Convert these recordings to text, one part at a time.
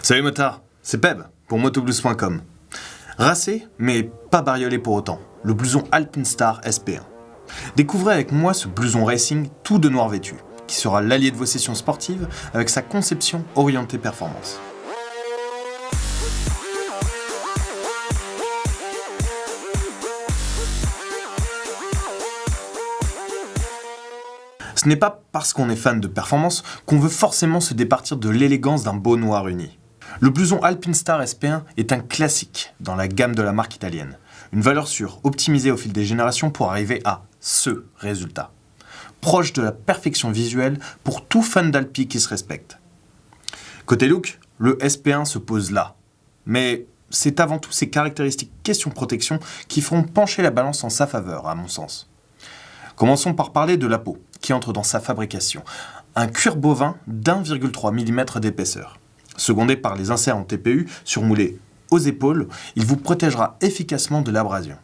Salut motard, c'est Peb pour motoblues.com. Racé, mais pas bariolé pour autant, le blouson Alpinstar SP1. Découvrez avec moi ce blouson racing tout de noir vêtu, qui sera l'allié de vos sessions sportives avec sa conception orientée performance. Ce n'est pas parce qu'on est fan de performance qu'on veut forcément se départir de l'élégance d'un beau noir uni. Le blouson Alpinstar SP1 est un classique dans la gamme de la marque italienne. Une valeur sûre, optimisée au fil des générations pour arriver à ce résultat. Proche de la perfection visuelle pour tout fan d'Alpi qui se respecte. Côté look, le SP1 se pose là. Mais c'est avant tout ses caractéristiques question protection qui feront pencher la balance en sa faveur, à mon sens. Commençons par parler de la peau, qui entre dans sa fabrication. Un cuir bovin d'1,3 mm d'épaisseur. Secondé par les inserts en TPU surmoulés aux épaules, il vous protégera efficacement de l'abrasion.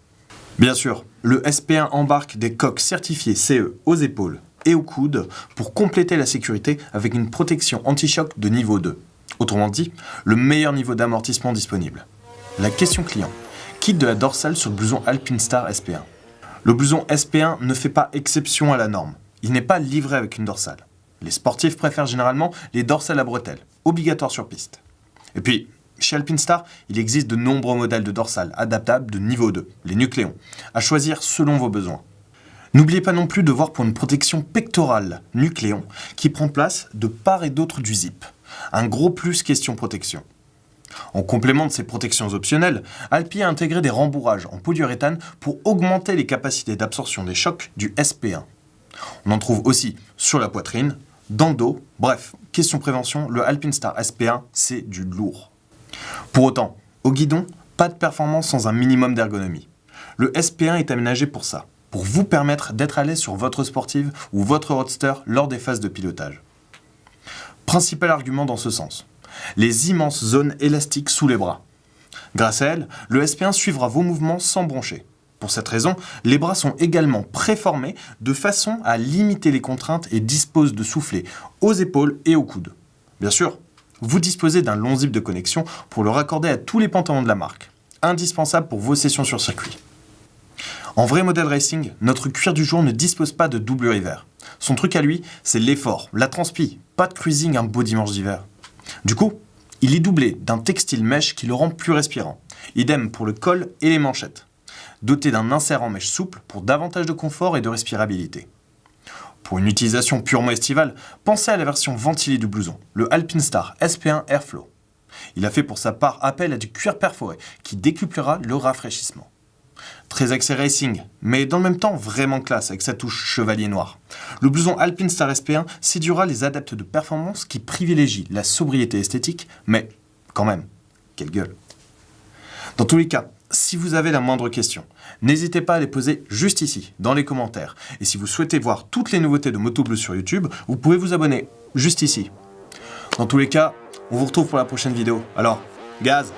Bien sûr, le SP1 embarque des coques certifiées CE aux épaules et aux coudes pour compléter la sécurité avec une protection anti-choc de niveau 2. Autrement dit, le meilleur niveau d'amortissement disponible. La question client. Kit de la dorsale sur le blouson Alpinstar SP1. Le blouson SP1 ne fait pas exception à la norme. Il n'est pas livré avec une dorsale. Les sportifs préfèrent généralement les dorsales à bretelles, obligatoires sur piste. Et puis, chez Alpinstar, il existe de nombreux modèles de dorsales adaptables de niveau 2, les nucléons, à choisir selon vos besoins. N'oubliez pas non plus de voir pour une protection pectorale nucléon qui prend place de part et d'autre du zip. Un gros plus question protection. En complément de ces protections optionnelles, Alpi a intégré des rembourrages en polyuréthane pour augmenter les capacités d'absorption des chocs du SP1. On en trouve aussi sur la poitrine, dans le dos, bref, question prévention, le Alpinstar SP1, c'est du lourd. Pour autant, au guidon, pas de performance sans un minimum d'ergonomie. Le SP1 est aménagé pour ça, pour vous permettre d'être à l'aise sur votre sportive ou votre roadster lors des phases de pilotage. Principal argument dans ce sens, les immenses zones élastiques sous les bras. Grâce à elles, le SP1 suivra vos mouvements sans broncher. Pour cette raison, les bras sont également préformés de façon à limiter les contraintes et disposent de soufflets aux épaules et aux coudes. Bien sûr, vous disposez d'un long zip de connexion pour le raccorder à tous les pantalons de la marque, indispensable pour vos sessions sur circuit. En vrai modèle racing, notre cuir du jour ne dispose pas de double river. Son truc à lui, c'est l'effort, la transpi, pas de cruising un beau dimanche d'hiver. Du coup, il est doublé d'un textile mèche qui le rend plus respirant. Idem pour le col et les manchettes. Doté d'un insert en mèche souple pour davantage de confort et de respirabilité. Pour une utilisation purement estivale, pensez à la version ventilée du blouson, le Alpinstar SP1 Airflow. Il a fait pour sa part appel à du cuir perforé qui décuplera le rafraîchissement. Très axé racing, mais dans le même temps vraiment classe avec sa touche chevalier noir. Le blouson Alpinstar SP1 séduira les adeptes de performance qui privilégient la sobriété esthétique, mais quand même, quelle gueule. Dans tous les cas, si vous avez la moindre question, n'hésitez pas à les poser juste ici, dans les commentaires. Et si vous souhaitez voir toutes les nouveautés de Motoblues sur YouTube, vous pouvez vous abonner juste ici. Dans tous les cas, on vous retrouve pour la prochaine vidéo. Alors, gaz!